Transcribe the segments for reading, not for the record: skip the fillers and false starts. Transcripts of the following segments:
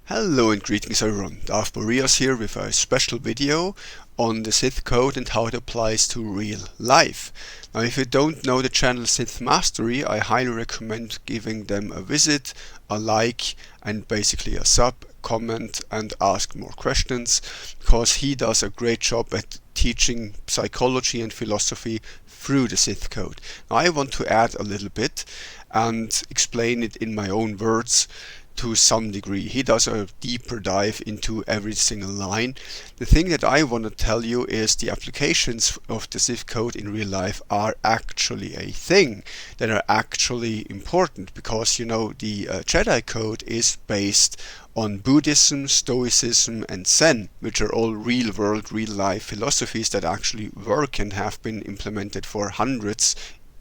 Hello and greetings everyone, Darth Boreas here with a special video on the Sith code and how it applies to real life. Now if you don't know the channel Sith Mastery, I highly recommend giving them a visit, a like and basically a sub, comment and ask more questions, because he does a great job at teaching psychology and philosophy through the Sith code. Now I want to add a little bit and explain it in my own words to some degree. He does a deeper dive into every single line. The thing that I want to tell you is the applications of the Sith code in real life are actually a thing that are actually important, because you know the Jedi code is based on Buddhism, Stoicism and Zen, which are all real world, real life philosophies that actually work and have been implemented for hundreds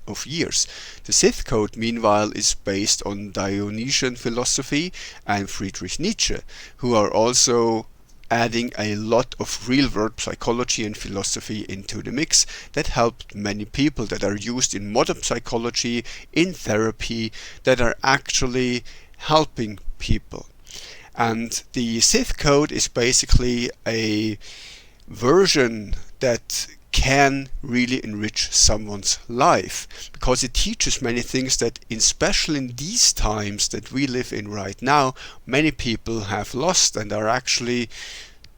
of years. The Sith code, meanwhile, is based on Dionysian philosophy and Friedrich Nietzsche, who are also adding a lot of real-world psychology and philosophy into the mix that helped many people, that are used in modern psychology, in therapy, that are actually helping people. And the Sith code is basically a version that can really enrich someone's life, because it teaches many things that, especially in these times that we live in right now, many people have lost and are actually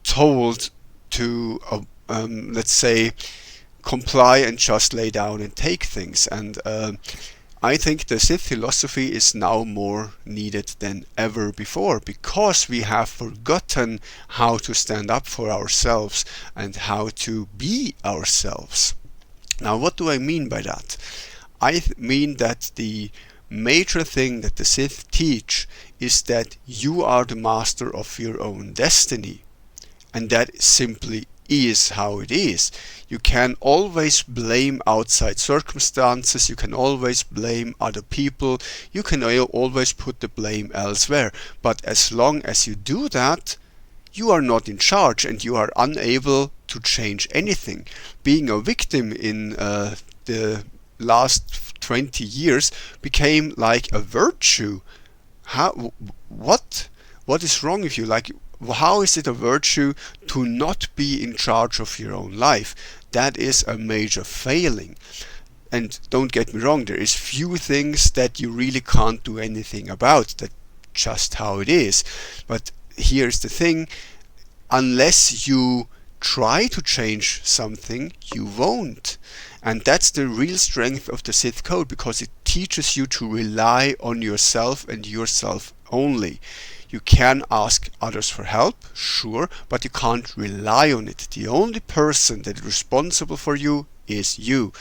told to let's say comply and just lay down and take things. And I think the Sith philosophy is now more needed than ever before, because we have forgotten how to stand up for ourselves and how to be ourselves. Now, what do I mean by that? I mean that the major thing that the Sith teach is that you are the master of your own destiny, and that simply is how it is. You can always blame outside circumstances, you can always blame other people, you can always put the blame elsewhere, but as long as you do that, you are not in charge and you are unable to change anything. Being a victim in the last 20 years became like a virtue. What is wrong with you? Like, how is it a virtue to not be in charge of your own life? That is a major failing. And don't get me wrong, there is few things that you really can't do anything about. That's just how it is. But here's the thing, unless you try to change something, you won't. And that's the real strength of the Sith code, because it teaches you to rely on yourself and yourself only. You can ask others for help, sure, but you can't rely on it. The only person that is responsible for you is you.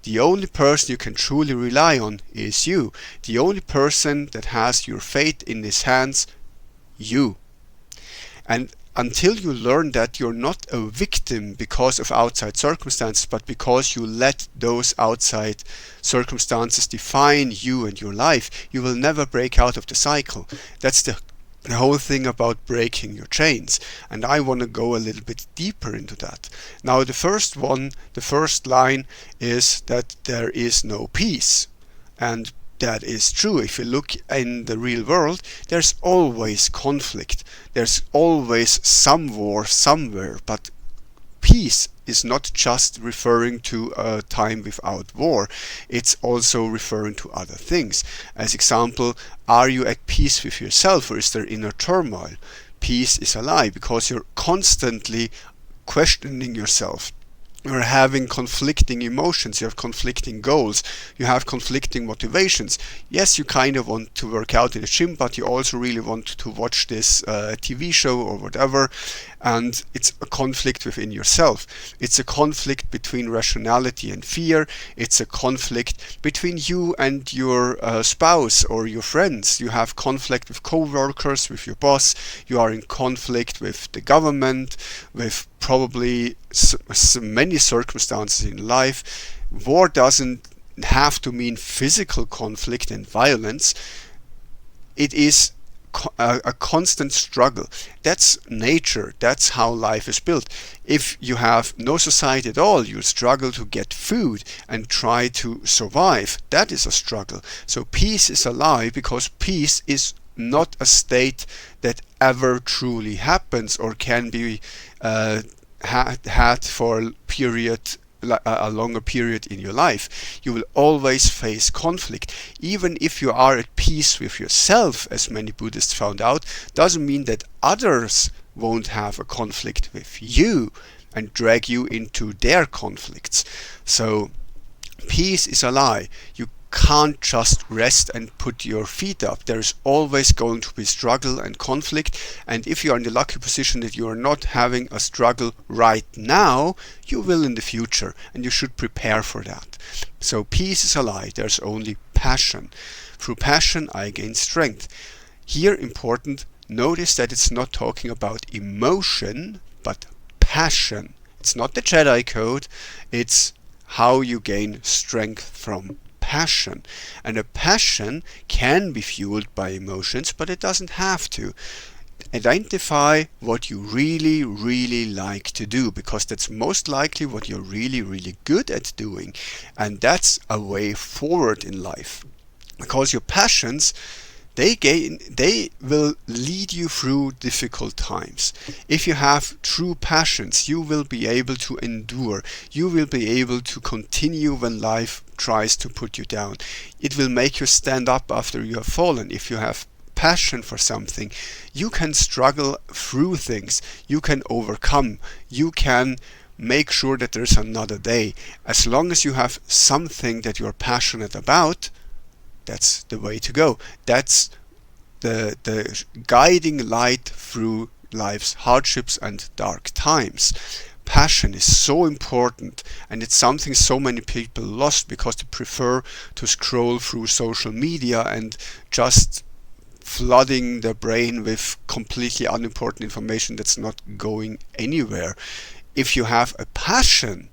The only person you can truly rely on is you. The only person that has your fate in his hands, you. And until you learn that you're not a victim because of outside circumstances, but because you let those outside circumstances define you and your life, you will never break out of the cycle. That's the whole thing about breaking your chains, and I want to go a little bit deeper into that. Now the first line is that there is no peace, and that is true. If you look in the real world, there's always conflict, there's always some war somewhere, but peace is not just referring to a time without war, it's also referring to other things. As example, are you at peace with yourself, or is there inner turmoil? Peace is a lie, because you're constantly questioning yourself. You're having conflicting emotions, you have conflicting goals, you have conflicting motivations. Yes, you kind of want to work out in the gym, but you also really want to watch this TV show or whatever, and it's a conflict within yourself. It's a conflict between rationality and fear. It's a conflict between you and your spouse or your friends. You have conflict with co-workers, with your boss. You are in conflict with the government, with probably many circumstances in life. War doesn't have to mean physical conflict and violence. It is a constant struggle. That's nature. That's how life is built. If you have no society at all, you struggle to get food and try to survive. That is a struggle. So peace is a lie, because peace is not a state that ever truly happens or can be had for a longer period in your life. You will always face conflict. Even if you are at peace with yourself, as many Buddhists found out, doesn't mean that others won't have a conflict with you and drag you into their conflicts. So peace is a lie. You can't just rest and put your feet up. There is always going to be struggle and conflict, and if you are in the lucky position that you are not having a struggle right now, you will in the future, and you should prepare for that. So peace is a lie. There's only passion. Through passion I gain strength. Here important, notice that it's not talking about emotion but passion. It's not the Jedi code, it's how you gain strength from passion. And a passion can be fueled by emotions, but it doesn't have to. Identify what you really, really like to do, because that's most likely what you're really, really good at doing. And that's a way forward in life. Because your passions, they will lead you through difficult times. If you have true passions, you will be able to endure. You will be able to continue when life tries to put you down. It will make you stand up after you have fallen. If you have passion for something, you can struggle through things. You can overcome. You can make sure that there's another day. As long as you have something that you're passionate about, that's the way to go. That's the guiding light through life's hardships and dark times. Passion is so important, and it's something so many people lost because they prefer to scroll through social media and just flooding their brain with completely unimportant information that's not going anywhere. If you have a passion,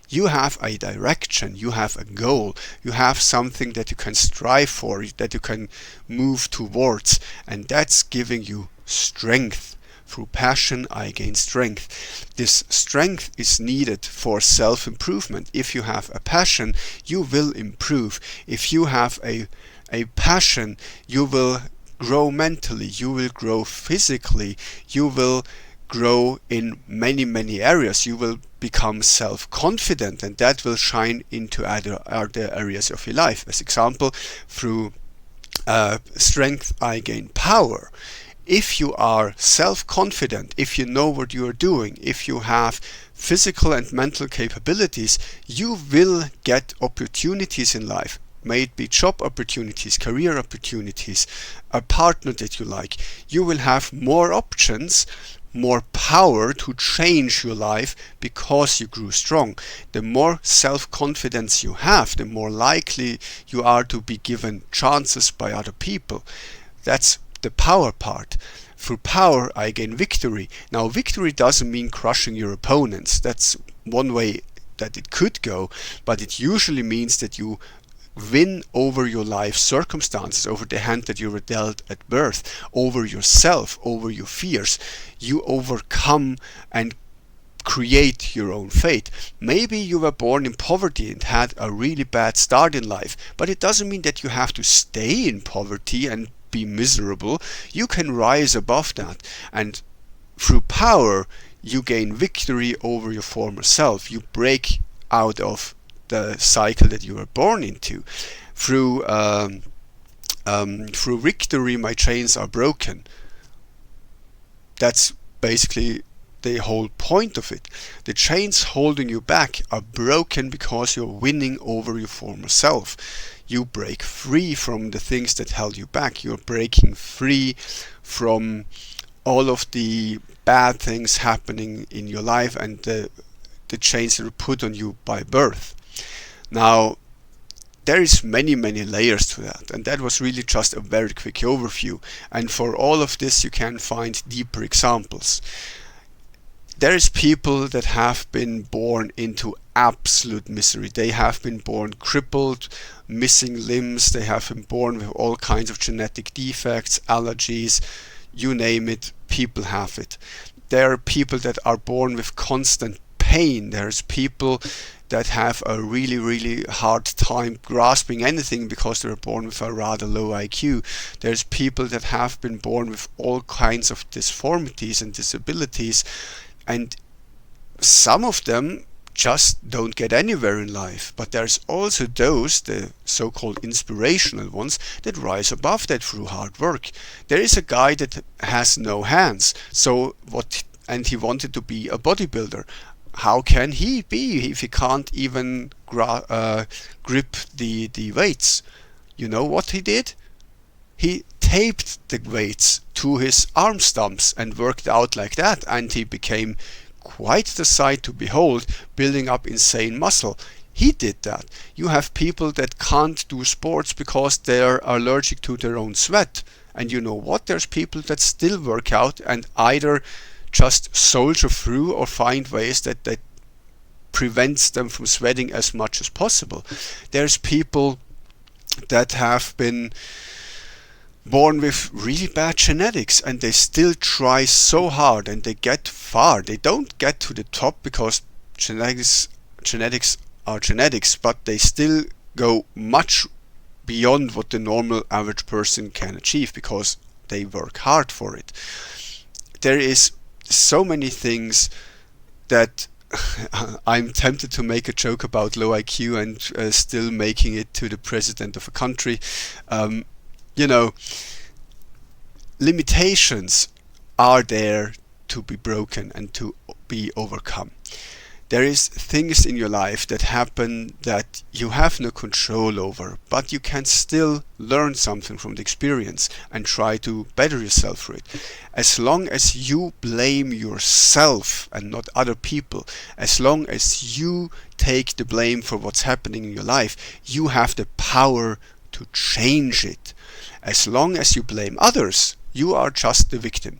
you have a direction, you have a goal, you have something that you can strive for, that you can move towards, and that's giving you strength. Through passion I gain strength. This strength is needed for self-improvement. If you have a passion, you will improve. If you have a passion, you will grow mentally, you will grow physically, you will grow in many, many areas. You will become self-confident, and that will shine into other areas of your life. As example, through strength I gain power. If you are self-confident, if you know what you are doing, if you have physical and mental capabilities, you will get opportunities in life. May it be job opportunities, career opportunities, a partner that you like. You will have more options, more power to change your life because you grew strong. The more self-confidence you have, the more likely you are to be given chances by other people. That's the power part. Through power I gain victory. Now victory doesn't mean crushing your opponents. That's one way that it could go, but it usually means that you win over your life circumstances, over the hand that you were dealt at birth, over yourself, over your fears. You overcome and create your own fate. Maybe you were born in poverty and had a really bad start in life, but it doesn't mean that you have to stay in poverty and be miserable. You can rise above that, and through power you gain victory over your former self. You break out of the cycle that you were born into. Through victory my chains are broken. That's basically the whole point of it. The chains holding you back are broken because you're winning over your former self. You break free from the things that held you back. You're breaking free from all of the bad things happening in your life and the chains that were put on you by birth. Now, there is many layers to that, and that was really just a very quick overview, and for all of this you can find deeper examples. There is people that have been born into absolute misery. They have been born crippled, missing limbs, they have been born with all kinds of genetic defects, allergies, you name it, people have it. There are people that are born with constant pain. There's people that have a really hard time grasping anything because they're born with a rather low IQ. There's people that have been born with all kinds of deformities and disabilities, and some of them just don't get anywhere in life. But there's also those, the so-called inspirational ones, that rise above that through hard work. There is a guy that has no hands, and he wanted to be a bodybuilder. How can he be if he can't even grip the weights? You know what he did? He taped the weights to his arm stumps and worked out like that, and he became quite the sight to behold, building up insane muscle. He did that. You have people that can't do sports because they're allergic to their own sweat. And you know what? There's people that still work out and either just soldier through or find ways that prevents them from sweating as much as possible. There's people that have been born with really bad genetics and they still try so hard and they get far. They don't get to the top because genetics are genetics, but they still go much beyond what the normal average person can achieve because they work hard for it. There is so many things that I'm tempted to make a joke about low IQ and still making it to the president of a country. Limitations are there to be broken and to be overcome. There is things in your life that happen that you have no control over, but you can still learn something from the experience and try to better yourself for it. As long as you blame yourself and not other people, as long as you take the blame for what's happening in your life, you have the power to change it. As long as you blame others, you are just the victim.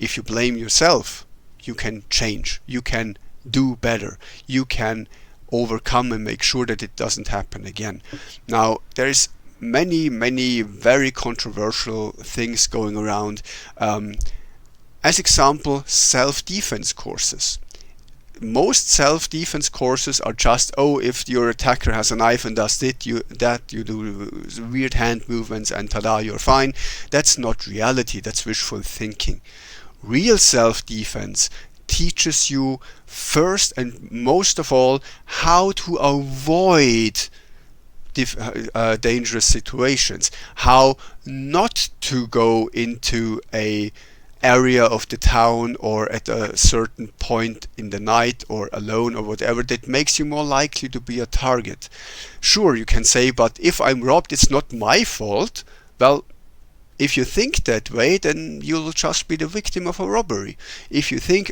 If you blame yourself, you can change, you can do better, you can overcome and make sure that it doesn't happen again. Now, there's many very controversial things going around. As example, self-defense courses. Most self-defense courses are just, if your attacker has a knife and does you do weird hand movements and tada, you're fine. That's not reality, that's wishful thinking. Real self-defense teaches you first and most of all how to avoid dangerous situations, how not to go into a area of the town or at a certain point in the night or alone or whatever that makes you more likely to be a target. Sure, you can say, but if I'm robbed, it's not my fault. Well, if you think that way, then you'll just be the victim of a robbery. If you think,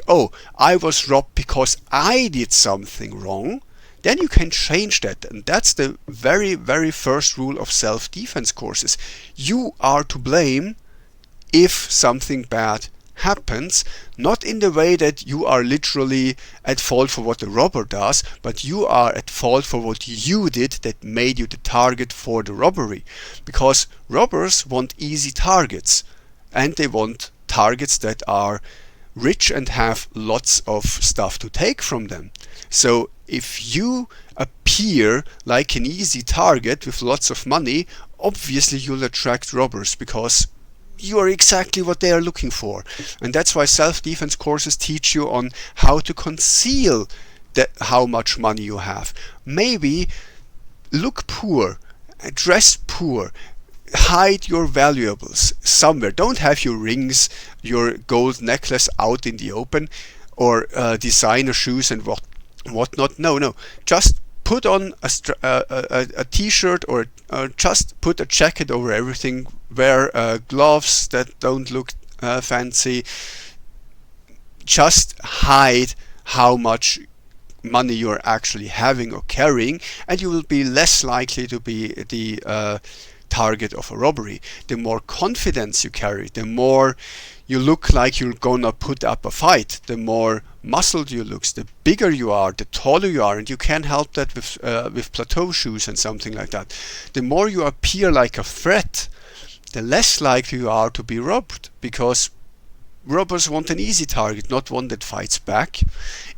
I was robbed because I did something wrong, then you can change that. And that's the very first rule of self-defense courses. You are to blame if something bad happens, not in the way that you are literally at fault for what the robber does, but you are at fault for what you did that made you the target for the robbery. Because robbers want easy targets, and they want targets that are rich and have lots of stuff to take from them. So if you appear like an easy target with lots of money, obviously you'll attract robbers because you are exactly what they are looking for. And that's why self-defense courses teach you on how to conceal how much money you have. Maybe look poor, dress poor, hide your valuables somewhere. Don't have your rings, your gold necklace out in the open, or designer shoes and whatnot. No. Just put on a t-shirt or just put a jacket over everything. Wear gloves that don't look fancy. Just hide how much money you're actually having or carrying, and you will be less likely to be the target of a robbery. The more confidence you carry, the more you look like you're gonna put up a fight, the more muscled you look, the bigger you are, the taller you are, and you can help that with plateau shoes and something like that. The more you appear like a threat, the less likely you are to be robbed, because Robbers want an easy target, not one that fights back.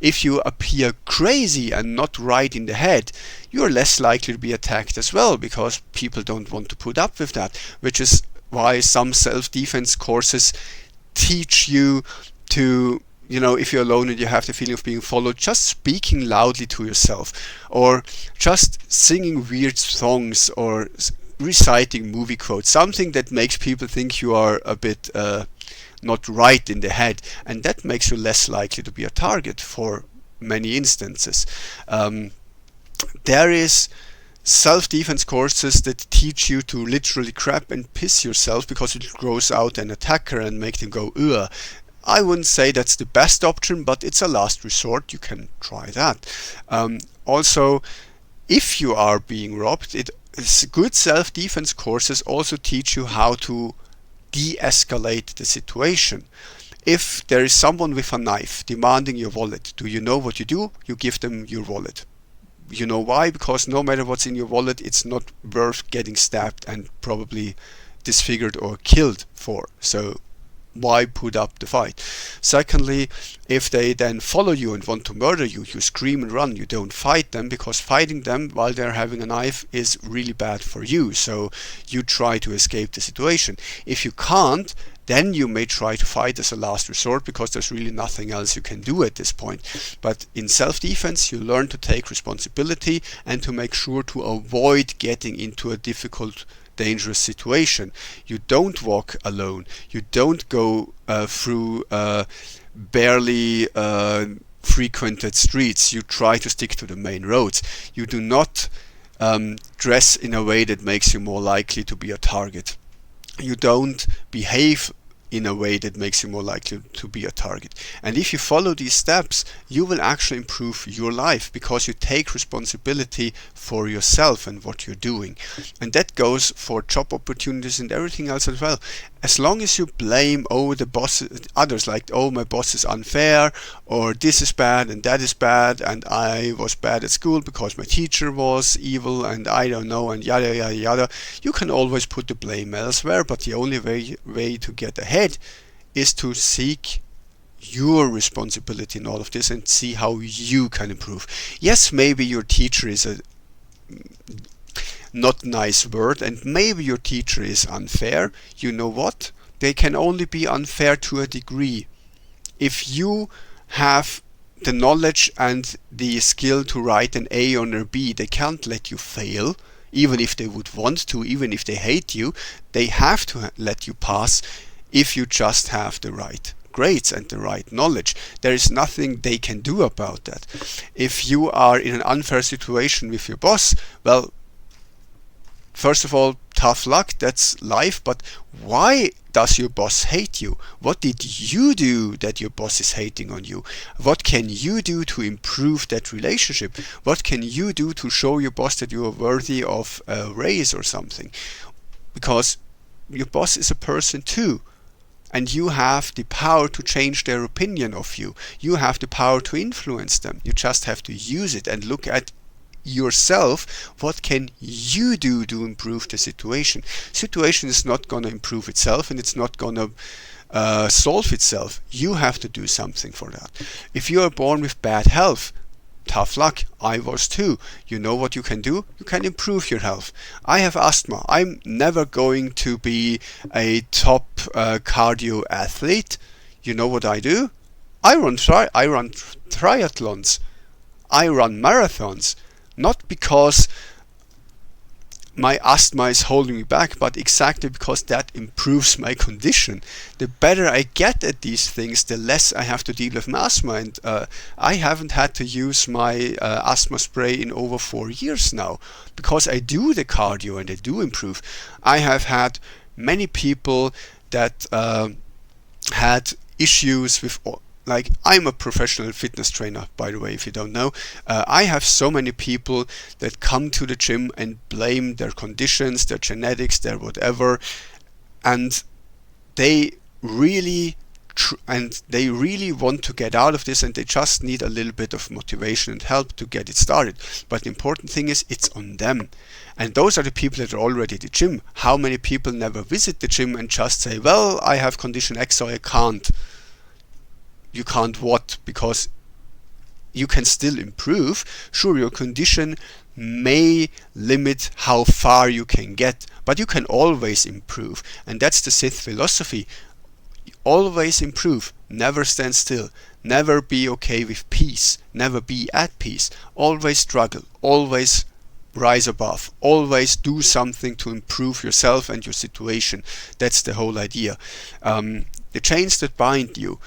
If you appear crazy and not right in the head, you're less likely to be attacked as well, because people don't want to put up with that, which is why some self-defense courses teach you to, if you're alone and you have the feeling of being followed, just speaking loudly to yourself, or just singing weird songs, or reciting movie quotes, something that makes people think you are a bit not right in the head, and that makes you less likely to be a target for many instances. There is self-defense courses that teach you to literally crap and piss yourself because it grows out an attacker and make them go ugh. I wouldn't say that's the best option, but it's a last resort. You can try that. Also, if you are being robbed, good self-defense courses also teach you how to de-escalate the situation. If there is someone with a knife demanding your wallet, do you know what you do? You give them your wallet. You know why? Because no matter what's in your wallet, it's not worth getting stabbed and probably disfigured or killed for. So why put up the fight? Secondly, if they then follow you and want to murder you, you scream and run. You don't fight them, because fighting them while they're having a knife is really bad for you. So you try to escape the situation. If you can't, then you may try to fight as a last resort, because there's really nothing else you can do at this point. But in self-defense, you learn to take responsibility and to make sure to avoid getting into a difficult, dangerous situation. You don't walk alone. You don't go through barely frequented streets. You try to stick to the main roads. You do not dress in a way that makes you more likely to be a target. You don't behave in a way that makes you more likely to be a target. And if you follow these steps, you will actually improve your life, because you take responsibility for yourself and what you're doing. And that goes for job opportunities and everything else as well. As long as you blame the boss, others, like, my boss is unfair, or this is bad and that is bad, and I was bad at school because my teacher was evil, and I don't know, and yada yada yada. You can always put the blame elsewhere, but the only way to get ahead is to seek your responsibility in all of this and see how you can improve. Yes, maybe your teacher is a not nice word, and maybe your teacher is unfair. You know what? They can only be unfair to a degree. If you have the knowledge and the skill to write an A or a B, they can't let you fail. Even if they would want to, even if they hate you, they have to let you pass if you just have the right grades and the right knowledge. There is nothing they can do about that. If you are in an unfair situation with your boss, well, first of all, tough luck, that's life, but why does your boss hate you? What did you do that your boss is hating on you? What can you do to improve that relationship? What can you do to show your boss that you are worthy of a raise or something? Because your boss is a person too, and you have the power to change their opinion of you. You have the power to influence them. You just have to use it and look at yourself. What can you do to improve the situation? Situation is not going to improve itself, and it's not going to solve itself. You have to do something for that. If you are born with bad health, tough luck. I was too. You know what you can do? You can improve your health. I have asthma. I'm never going to be a top cardio athlete. You know what I do? I run triathlons. I run marathons. Not because my asthma is holding me back, but exactly because that improves my condition. The better I get at these things, the less I have to deal with my asthma. And I haven't had to use my asthma spray in over 4 years now, because I do the cardio and I do improve. I have had many people that had issues with, like, I'm a professional fitness trainer, by the way, if you don't know. I have so many people that come to the gym and blame their conditions, their genetics, their whatever, and they really and they really want to get out of this, and they just need a little bit of motivation and help to get it started. But the important thing is it's on them. And those are the people that are already at the gym. How many people never visit the gym and just say, well, I have condition X, so I can't. You can't what? Because you can still improve. Sure, your condition may limit how far you can get, but you can always improve. And that's the Sith philosophy. Always improve, never stand still, never be okay with peace, never be at peace, always struggle, always rise above, always do something to improve yourself and your situation. That's the whole idea. The chains that bind you,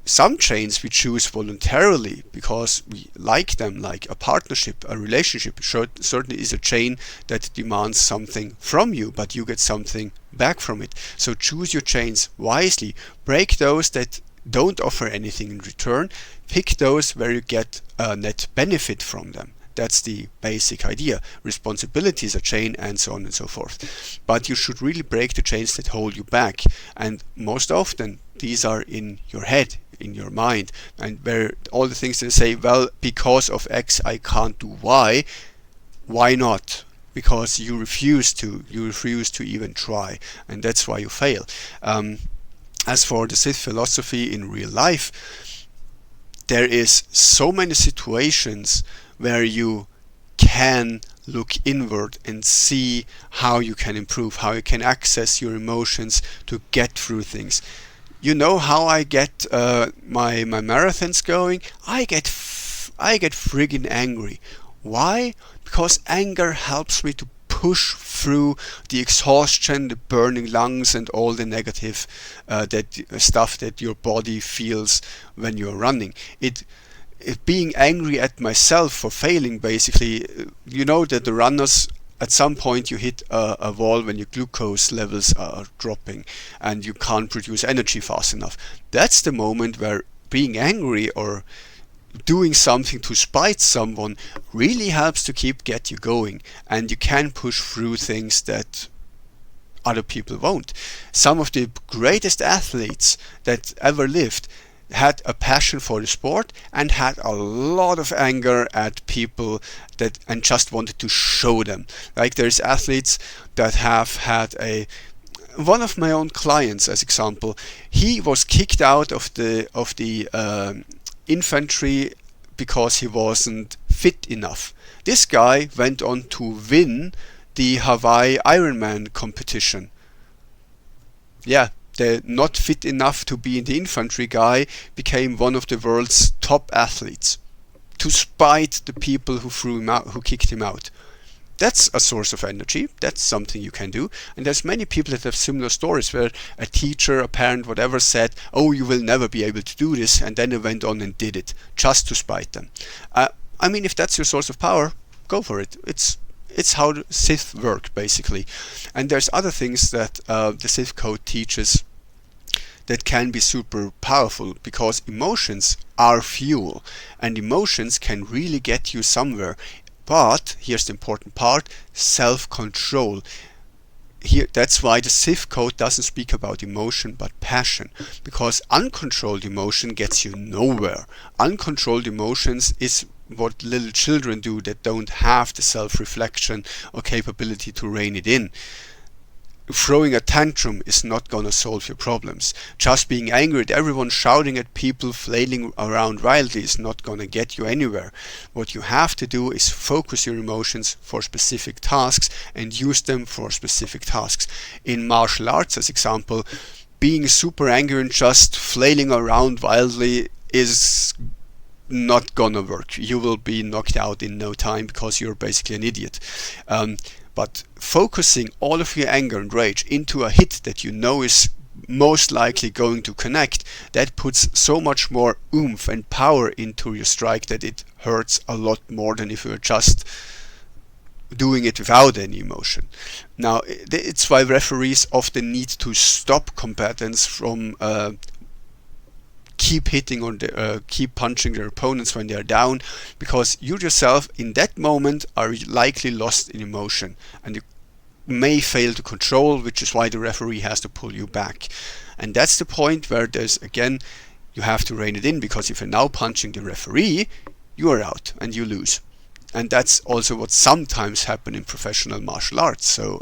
some chains we choose voluntarily because we like them, like a partnership, a relationship. Certainly is a chain that demands something from you, but you get something back from it. So choose your chains wisely. Break those that don't offer anything in return. Pick those where you get a net benefit from them. That's the basic idea. Responsibility is a chain, and so on and so forth. But you should really break the chains that hold you back. And most often, these are in your head, in your mind, and where all the things that say, well, because of X, I can't do Y. Why not? Because you refuse to even try, and that's why you fail. As for the Sith philosophy in real life, there is so many situations where you can look inward and see how you can improve, how you can access your emotions to get through things. You know how I get my marathons going? I get friggin' angry. Why? Because anger helps me to push through the exhaustion, the burning lungs, and all the negative stuff that your body feels when you're running. Being angry at myself for failing, basically, you know that the runners, at some point you hit a wall when your glucose levels are dropping and you can't produce energy fast enough. That's the moment where being angry or doing something to spite someone really helps to get you going, and you can push through things that other people won't. Some of the greatest athletes that ever lived had a passion for the sport and had a lot of anger at people and just wanted to show them. Like there's athletes that have had one of my own clients, as example, he was kicked out of the infantry because he wasn't fit enough. This guy went on to win the Hawaii Ironman competition. Yeah, the not fit enough to be in the infantry guy became one of the world's top athletes, to spite the people who threw him out, who kicked him out. That's a source of energy. That's something you can do. And there's many people that have similar stories where a teacher, a parent, whatever said, oh, you will never be able to do this, and then they went on and did it just to spite them. I mean, if that's your source of power, go for it. It's how the Sith work, basically. And there's other things that the Sith code teaches that can be super powerful, because emotions are fuel, and emotions can really get you somewhere. But here's the important part: self-control. That's why the Sith code doesn't speak about emotion but passion, because uncontrolled emotion gets you nowhere. Uncontrolled emotions is what little children do that don't have the self-reflection or capability to rein it in. Throwing a tantrum is not gonna solve your problems. Just being angry at everyone, shouting at people, flailing around wildly is not gonna get you anywhere. What you have to do is focus your emotions for specific tasks and use them for specific tasks. In martial arts, as example, being super angry and just flailing around wildly is not gonna work. You will be knocked out in no time because you're basically an idiot. But focusing all of your anger and rage into a hit that you know is most likely going to connect, that puts so much more oomph and power into your strike that it hurts a lot more than if you're just doing it without any emotion. Now, it's why referees often need to stop combatants from keep hitting or keep punching their opponents when they are down, because you yourself in that moment are likely lost in emotion and you may fail to control, which is why the referee has to pull you back. And that's the point where there's, again, you have to rein it in, because if you're now punching the referee, you are out and you lose. And that's also what sometimes happens in professional martial arts. So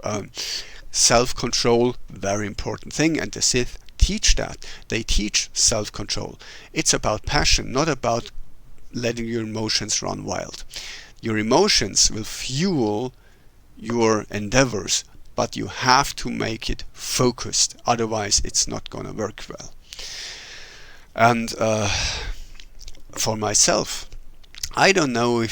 self-control, very important thing, and the Sith teach that. They teach self-control. It's about passion, not about letting your emotions run wild. Your emotions will fuel your endeavors, but you have to make it focused, otherwise it's not going to work well. And for myself, I don't know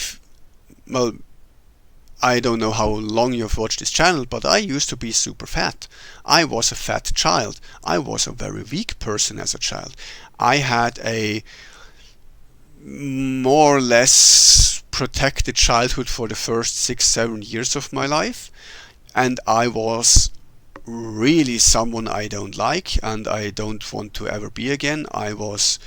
how long you've watched this channel, but I used to be super fat. I was a fat child. I was a very weak person as a child. I had a more or less protected childhood for the first 6-7 years of my life, and I was really someone I don't like and I don't want to ever be again. I was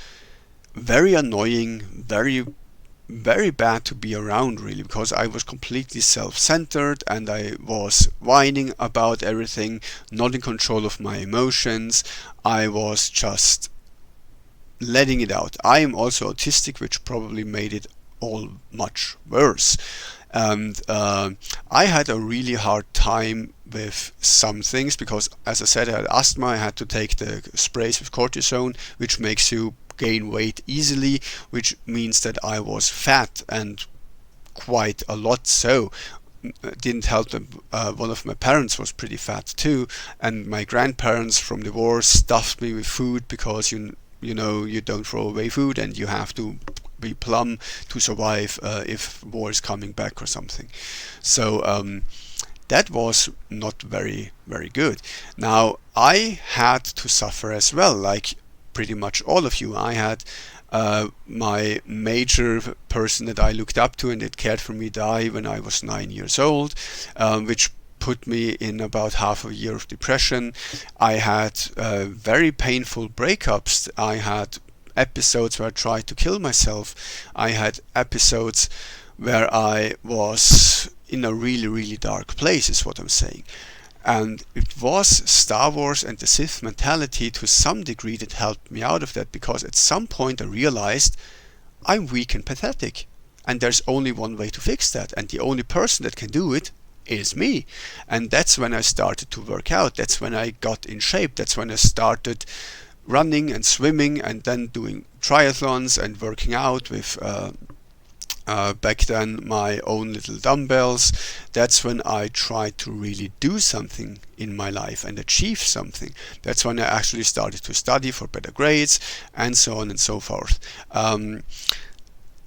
very annoying, very bad to be around, really, because I was completely self-centered and I was whining about everything, not in control of my emotions. I was just letting it out. I am also autistic, which probably made it all much worse. And I had a really hard time with some things because, as I said, I had asthma. I had to take the sprays with cortisone, which makes you gain weight easily, which means that I was fat, and quite a lot so. It didn't help that one of my parents was pretty fat too, and my grandparents from the war stuffed me with food because you know you don't throw away food and you have to be plumb to survive if war is coming back or something. So that was not very good. Now I had to suffer as well, like pretty much all of you. I had my major person that I looked up to and that cared for me die when I was 9 years old, which put me in about half a year of depression. I had very painful breakups. I had episodes where I tried to kill myself. I had episodes where I was in a really dark place, is what I'm saying. And it was Star Wars and the Sith mentality to some degree that helped me out of that, because at some point I realized I'm weak and pathetic, and there's only one way to fix that, and the only person that can do it is me. And that's when I started to work out. That's when I got in shape. That's when I started running and swimming and then doing triathlons and working out with back then my own little dumbbells. That's when I tried to really do something in my life and achieve something. That's when I actually started to study for better grades and so on and so forth.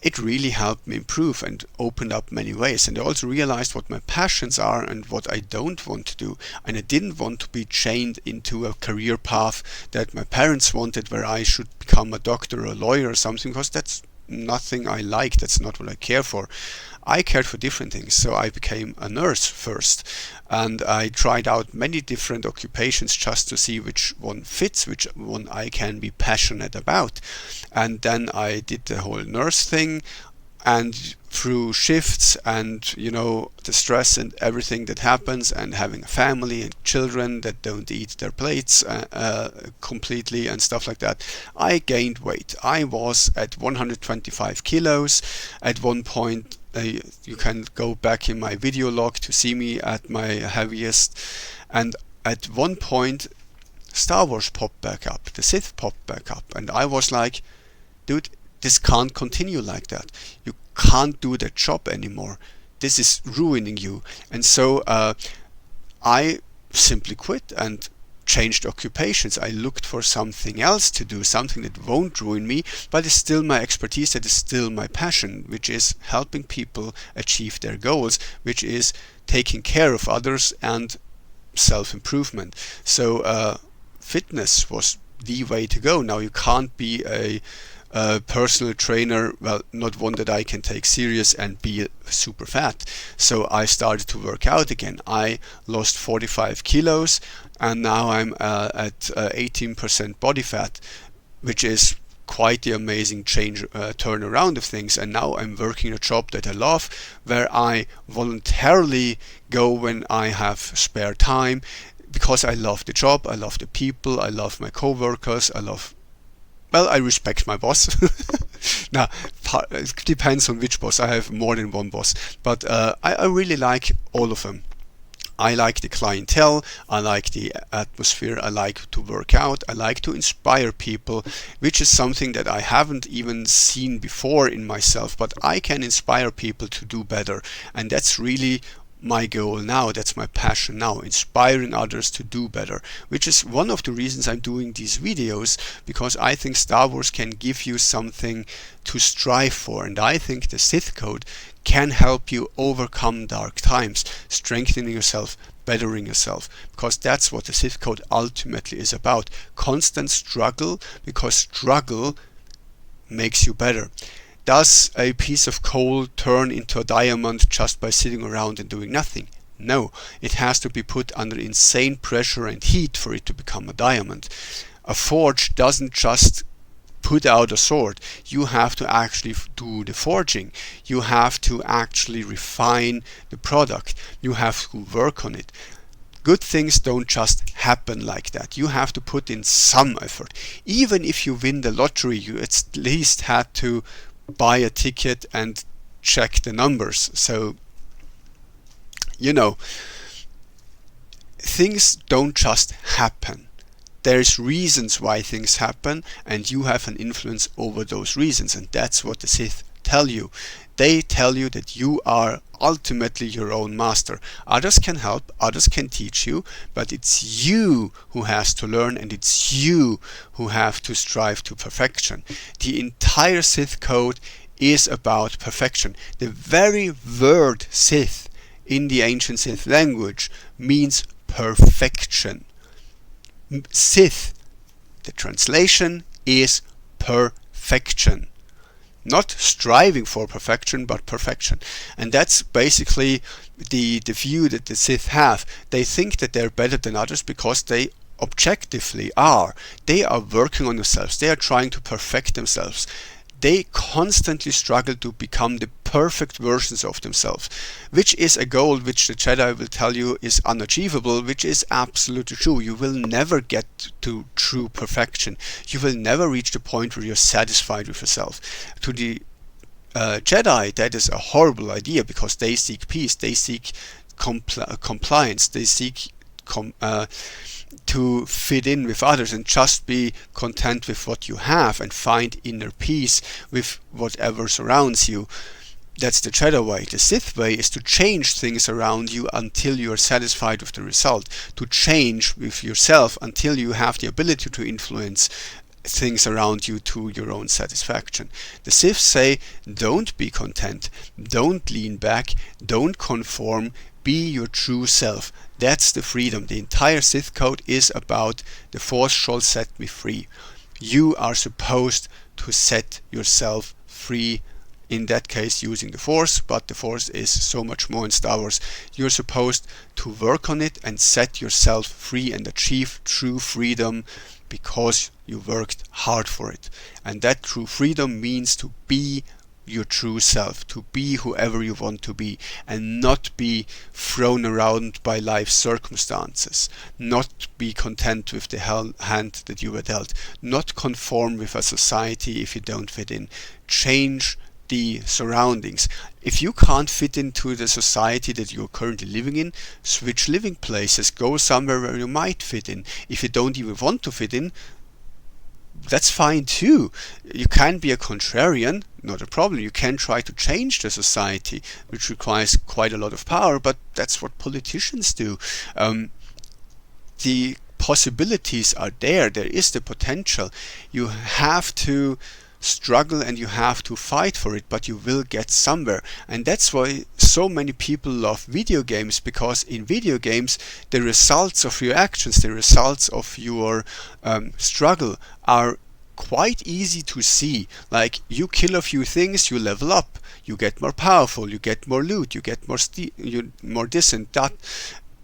It really helped me improve and opened up many ways. And I also realized what my passions are and what I don't want to do. And I didn't want to be chained into a career path that my parents wanted, where I should become a doctor or a lawyer or something, because that's nothing I like. That's not what I care for. I cared for different things. So I became a nurse first, and I tried out many different occupations just to see which one fits, which one I can be passionate about. And then I did the whole nurse thing, and through shifts and the stress and everything that happens, and having a family and children that don't eat their plates completely and stuff like that, I gained weight. I was at 125 kilos at one point. You can go back in my video log to see me at my heaviest, and at one point Star Wars popped back up, the Sith popped back up, and I was like, dude, this can't continue like that. You can't do that job anymore. This is ruining you. And so I simply quit and changed occupations. I looked for something else to do, something that won't ruin me, but is still my expertise, that is still my passion, which is helping people achieve their goals, which is taking care of others and self-improvement. So fitness was the way to go. Now you can't be a personal trainer, well, not one that I can take serious, and be super fat. So I started to work out again. I lost 45 kilos and now I'm at 18% body fat, which is quite the amazing change, turnaround of things. And now I'm working a job that I love, where I voluntarily go when I have spare time. because I love the job, I love the people, I love my co-workers, I respect my boss. Now, it depends on which boss. I have more than one boss, but I really like all of them. I like the clientele, I like the atmosphere, I like to work out, I like to inspire people, which is something that I haven't even seen before in myself, but I can inspire people to do better, and that's really my goal now. That's my passion now, inspiring others to do better, which is one of the reasons I'm doing these videos, because I think Star Wars can give you something to strive for, and I think the Sith Code can help you overcome dark times, strengthening yourself, bettering yourself, because that's what the Sith Code ultimately is about. Constant struggle, because struggle makes you better. Does a piece of coal turn into a diamond just by sitting around and doing nothing? No, it has to be put under insane pressure and heat for it to become a diamond. A forge doesn't just put out a sword. You have to actually do the forging. You have to actually refine the product. You have to work on it. Good things don't just happen like that. You have to put in some effort. Even if you win the lottery, you at least had to buy a ticket and check the numbers. So, things don't just happen. There's reasons why things happen, and you have an influence over those reasons, and that's what the Sith tell you. They tell you that you are ultimately your own master. Others can help, others can teach you, but it's you who has to learn, and it's you who have to strive to perfection. The entire Sith Code is about perfection. The very word Sith in the ancient Sith language means perfection. Sith, the translation is perfection. Not striving for perfection, but perfection. And that's basically the view that the Sith have. They think that they're better than others because they objectively are. They are working on themselves. They are trying to perfect themselves. They constantly struggle to become the perfect versions of themselves, which is a goal which the Jedi will tell you is unachievable, which is absolutely true. You will never get to true perfection. You will never reach the point where you're satisfied with yourself. To the Jedi, that is a horrible idea, because they seek peace, they seek compliance, they seek to fit in with others and just be content with what you have and find inner peace with whatever surrounds you. That's the Jedi way. The Sith way is to change things around you until you are satisfied with the result, to change with yourself until you have the ability to influence things around you to your own satisfaction. The Sith say, don't be content, don't lean back, don't conform, be your true self. That's the freedom. The entire Sith Code is about the Force shall set me free. You are supposed to set yourself free, in that case using the Force, but the Force is so much more in Star Wars. You're supposed to work on it and set yourself free and achieve true freedom because you worked hard for it. And that true freedom means to be your true self, to be whoever you want to be, and not be thrown around by life's circumstances, not be content with the hand that you were dealt, not conform with a society if you don't fit in. Change the surroundings. If you can't fit into the society that you're currently living in, switch living places, go somewhere where you might fit in. If you don't even want to fit in, that's fine too. You can be a contrarian, not a problem. You can try to change the society, which requires quite a lot of power, but that's what politicians do. The possibilities are there. There is the potential. You have to struggle and you have to fight for it, but you will get somewhere. And that's why so many people love video games, because in video games the results of your actions, the results of your struggle are quite easy to see. Like, you kill a few things, you level up, you get more powerful, you get more loot, you get more this and that.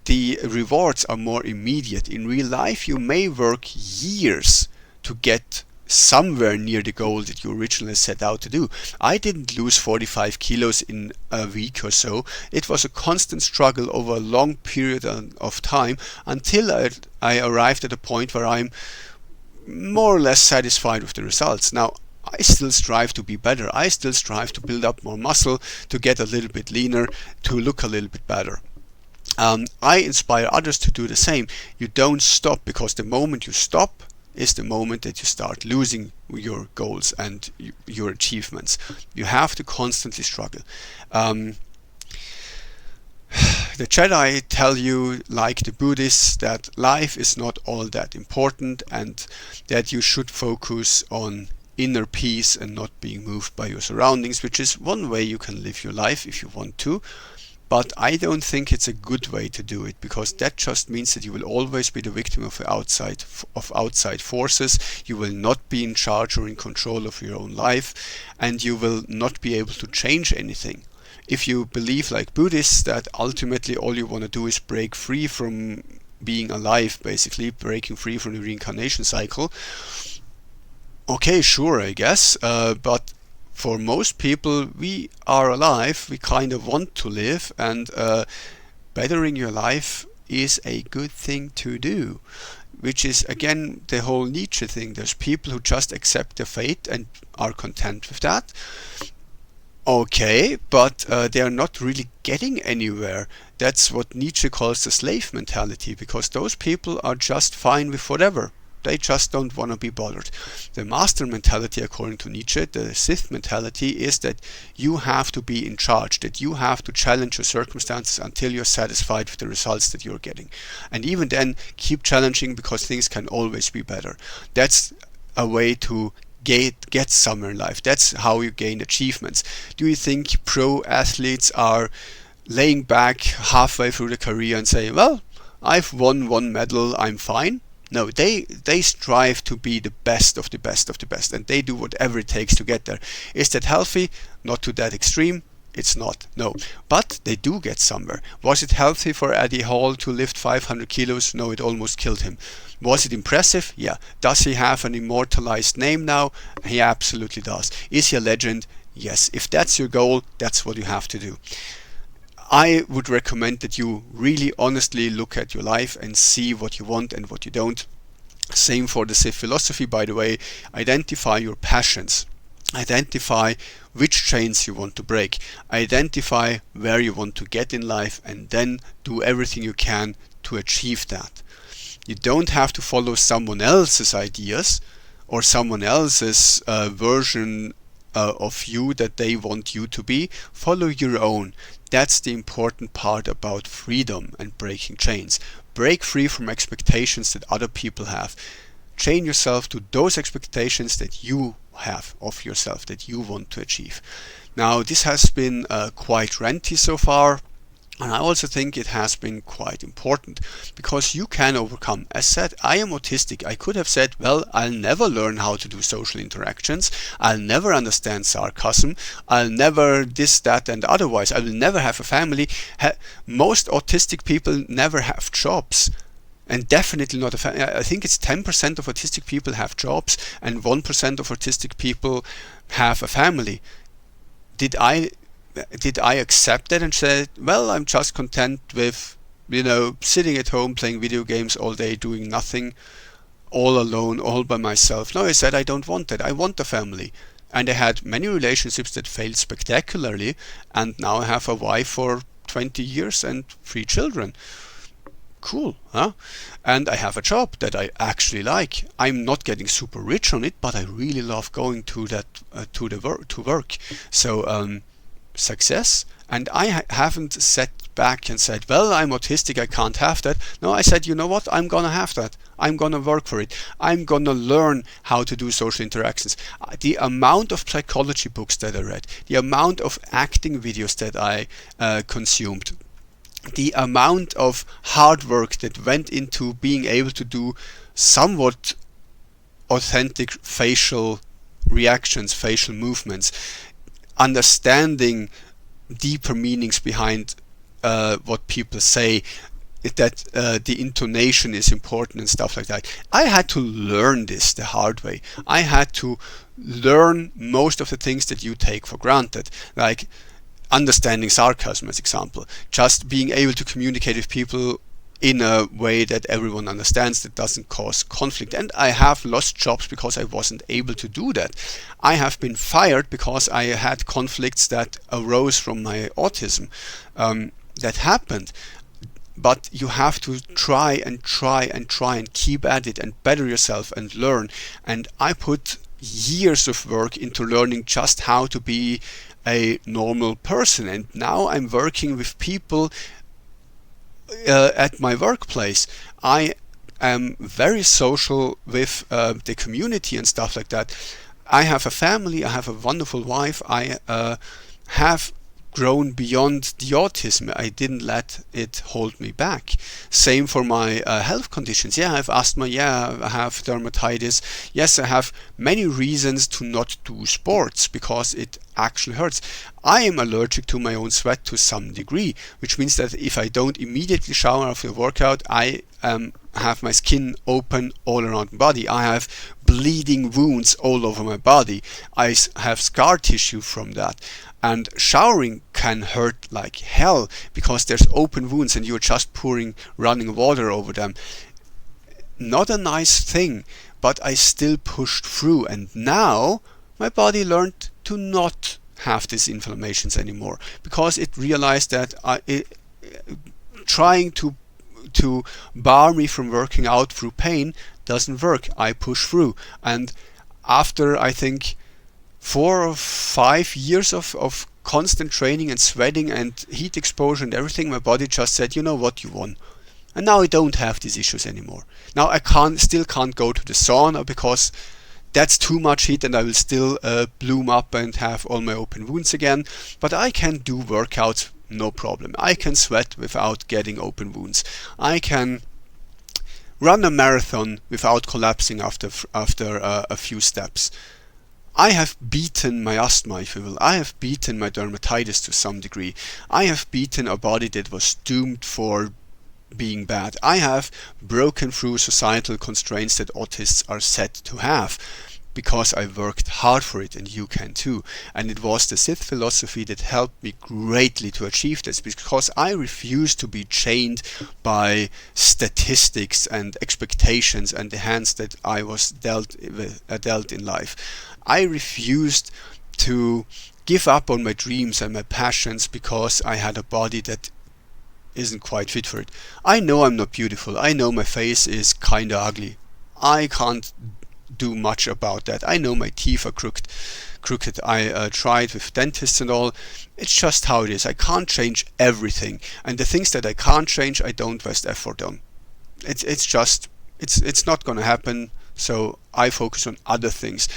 The rewards are more immediate. In real life you may work years to get somewhere near the goal that you originally set out to do. I didn't lose 45 kilos in a week or so. It was a constant struggle over a long period of time until I arrived at a point where I'm more or less satisfied with the results. Now, I still strive to be better. I still strive to build up more muscle, to get a little bit leaner, to look a little bit better. I inspire others to do the same. You don't stop, because the moment you stop is the moment that you start losing your goals and your achievements. You have to constantly struggle. The Jedi tell you, like the Buddhists, that life is not all that important and that you should focus on inner peace and not being moved by your surroundings, which is one way you can live your life if you want to. But I don't think it's a good way to do it, because that just means that you will always be the victim of outside forces. You will not be in charge or in control of your own life, and you will not be able to change anything. If you believe, like Buddhists, that ultimately all you want to do is break free from being alive, basically breaking free from the reincarnation cycle, okay, sure, I guess, but for most people, we are alive, we kind of want to live, and bettering your life is a good thing to do, which is again the whole Nietzsche thing. There's people who just accept their fate and are content with that. Okay, but they are not really getting anywhere. That's what Nietzsche calls the slave mentality, because those people are just fine with whatever. They just don't want to be bothered. The master mentality, according to Nietzsche, the Sith mentality, is that you have to be in charge, that you have to challenge your circumstances until you're satisfied with the results that you're getting. And even then, keep challenging, because things can always be better. That's a way to get somewhere in life. That's how you gain achievements. Do you think pro athletes are laying back halfway through the career and say, well, I've won one medal, I'm fine? No, they strive to be the best of the best of the best, and they do whatever it takes to get there. Is that healthy? Not to that extreme. It's not, no. But they do get somewhere. Was it healthy for Eddie Hall to lift 500 kilos? No, it almost killed him. Was it impressive? Yeah. Does he have an immortalized name now? He absolutely does. Is he a legend? Yes. If that's your goal, that's what you have to do. I would recommend that you really honestly look at your life and see what you want and what you don't. Same for the Sith philosophy, by the way. Identify your passions. Identify which chains you want to break. Identify where you want to get in life, and then do everything you can to achieve that. You don't have to follow someone else's ideas or someone else's version of you that they want you to be. Follow your own. That's the important part about freedom and breaking chains. Break free from expectations that other people have. Chain yourself to those expectations that you have of yourself, that you want to achieve. Now, this has been quite ranty so far. And I also think it has been quite important, because you can overcome. As said, I am autistic. I could have said, well, I'll never learn how to do social interactions. I'll never understand sarcasm. I'll never this, that, and otherwise. I will never have a family. Most autistic people never have jobs. And definitely not a family. I think it's 10% of autistic people have jobs, and 1% of autistic people have a family. Did I accept that and said, well, I'm just content with, sitting at home playing video games all day, doing nothing, all alone, all by myself? No, I said I don't want that. I want a family. And I had many relationships that failed spectacularly, and now I have a wife for 20 years and 3 children. Cool, huh? And I have a job that I actually like. I'm not getting super rich on it, but I really love going to work. So success. And I haven't sat back and said, well, I'm autistic, I can't have that. No, I said, you know what, I'm gonna have that. I'm gonna work for it. I'm gonna learn how to do social interactions. The amount of psychology books that I read, the amount of acting videos that I consumed, the amount of hard work that went into being able to do somewhat authentic facial reactions, facial movements, understanding deeper meanings behind what people say, the intonation is important and stuff like that. I had to learn this the hard way. I had to learn most of the things that you take for granted, like understanding sarcasm as example, just being able to communicate with people in a way that everyone understands, that doesn't cause conflict. And I have lost jobs because I wasn't able to do that. I have been fired because I had conflicts that arose from my autism. That happened. But you have to try and try and try and keep at it and better yourself and learn. And I put years of work into learning just how to be a normal person. And now I'm working with people at my workplace. I am very social with the community and stuff like that. I have a family, I have a wonderful wife, I have grown beyond the autism. I didn't let it hold me back. Same for my health conditions. Yeah, I have asthma, yeah, I have dermatitis. Yes, I have many reasons to not do sports because it actually hurts. I am allergic to my own sweat to some degree, which means that if I don't immediately shower after a workout, I have my skin open all around my body. I have bleeding wounds all over my body. I have scar tissue from that. And showering can hurt like hell because there's open wounds and you're just pouring running water over them. Not a nice thing, but I still pushed through, and now my body learned to not have these inflammations anymore because it realized that trying to bar me from working out through pain doesn't work. I push through, and after I think 4 or 5 years of constant training and sweating and heat exposure and everything, my body just said, you know what, you won. And now I don't have these issues anymore. Now I still can't go to the sauna because that's too much heat and I will still bloom up and have all my open wounds again. But I can do workouts, no problem. I can sweat without getting open wounds. I can run a marathon without collapsing after a few steps. I have beaten my asthma, if you will. I have beaten my dermatitis to some degree. I have beaten a body that was doomed for being bad. I have broken through societal constraints that autists are set to have because I worked hard for it, and you can too. And it was the Sith philosophy that helped me greatly to achieve this, because I refused to be chained by statistics and expectations and the hands that I was dealt in life. I refused to give up on my dreams and my passions because I had a body that isn't quite fit for it. I know I'm not beautiful. I know my face is kinda ugly. I can't do much about that. I know my teeth are crooked. I tried with dentists and all. It's just how it is. I can't change everything, and the things that I can't change, I don't waste effort on. It's not gonna happen. So I focus on other things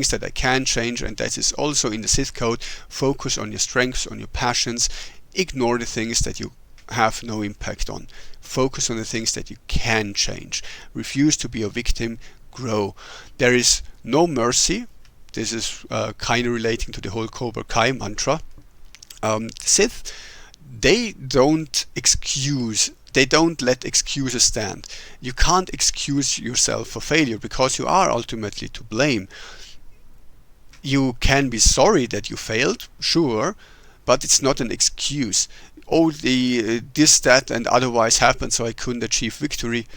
that I can change, and that is also in the Sith code. Focus on your strengths, on your passions. Ignore the things that you have no impact on. Focus on the things that you can change. Refuse to be a victim. Grow. There is no mercy. This is kind of relating to the whole Cobra Kai mantra. Sith, they don't let excuses stand. You can't excuse yourself for failure because you are ultimately to blame. You can be sorry that you failed, sure, but it's not an excuse. Oh, this, that, and otherwise happened, so I couldn't achieve victory.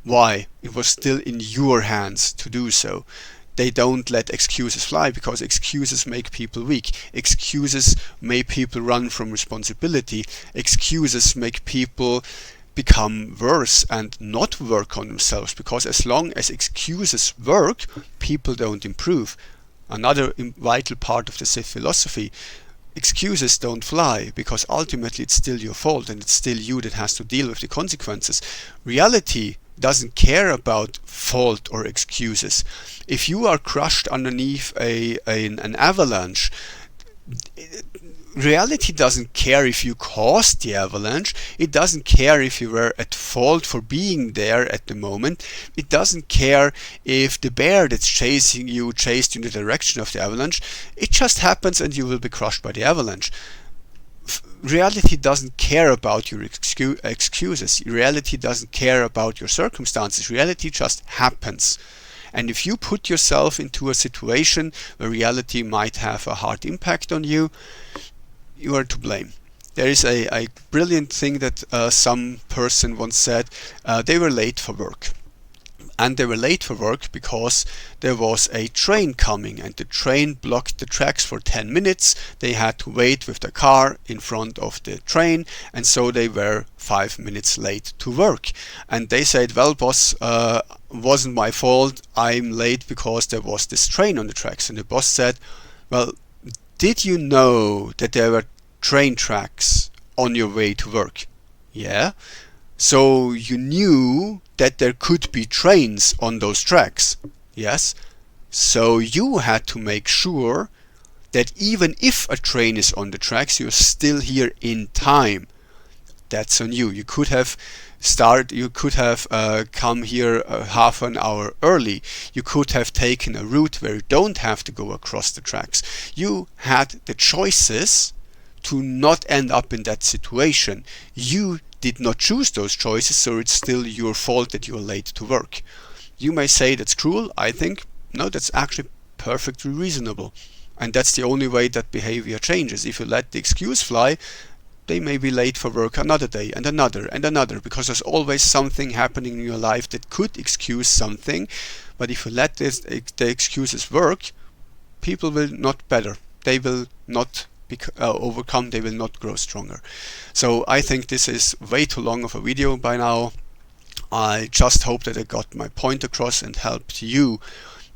Why? It was still in your hands to do so. They don't let excuses fly because excuses make people weak. Excuses make people run from responsibility. Excuses make people become worse and not work on themselves, because as long as excuses work, people don't improve. Another vital part of the Sith philosophy: excuses don't fly, because ultimately it's still your fault and it's still you that has to deal with the consequences. Reality doesn't care about fault or excuses. If you are crushed underneath an avalanche, reality doesn't care if you caused the avalanche. It doesn't care if you were at fault for being there at the moment. It doesn't care if the bear that's chasing you chased you in the direction of the avalanche. It just happens and you will be crushed by the avalanche. reality doesn't care about your excuses. Reality doesn't care about your circumstances. Reality just happens. And if you put yourself into a situation where reality might have a hard impact on you, you are to blame. There is a brilliant thing that some person once said. They were late for work. And they were late for work because there was a train coming, and the train blocked the tracks for 10 minutes. They had to wait with the car in front of the train, and so they were 5 minutes late to work. And they said, well, boss, wasn't my fault. I'm late because there was this train on the tracks. And the boss said, well, did you know that there were train tracks on your way to work? Yeah. So you knew that there could be trains on those tracks. Yes. So you had to make sure that even if a train is on the tracks, you're still here in time. That's on you. You could have come here half an hour early. You could have taken a route where you don't have to go across the tracks. You had the choices to not end up in that situation. You did not choose those choices, so it's still your fault that you're late to work. You may say that's cruel. I think, no, that's actually perfectly reasonable. And that's the only way that behavior changes. If you let the excuse fly, they may be late for work another day and another and another, because there's always something happening in your life that could excuse something. But if you let the excuses work, people will not better. They will not overcome, they will not grow stronger. So I think this is way too long of a video by now. I just hope that I got my point across and helped you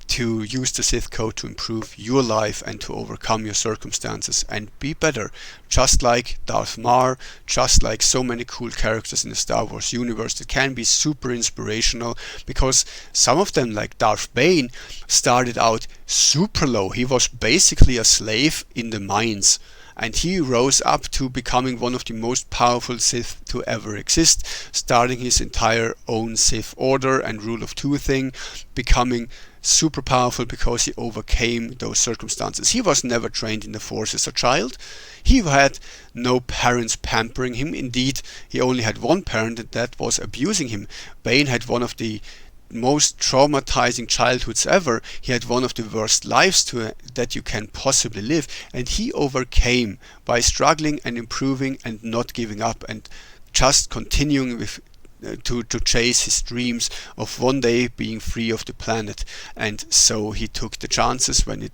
to use the Sith code to improve your life and to overcome your circumstances and be better, just like Darth Maul, just like so many cool characters in the Star Wars universe that can be super inspirational, because some of them, like Darth Bane, started out super low. He was basically a slave in the mines, and he rose up to becoming one of the most powerful Sith to ever exist, starting his entire own Sith order and rule of two thing, becoming super powerful because he overcame those circumstances. He was never trained in the Force as a child. He had no parents pampering him. Indeed, he only had one parent, and that was abusing him. Bane had one of the most traumatizing childhoods ever. He had one of the worst lives that you can possibly live, and he overcame by struggling and improving and not giving up and just continuing with to chase his dreams of one day being free of the planet. And so he took the chances when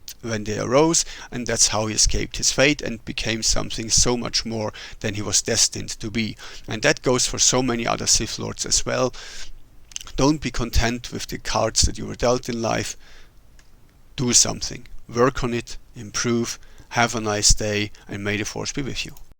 they arose, and that's how he escaped his fate and became something so much more than he was destined to be. And that goes for so many other Sith Lords as well. Don't be content with the cards that you were dealt in life. Do something. Work on it. Improve. Have a nice day, and may the Force be with you.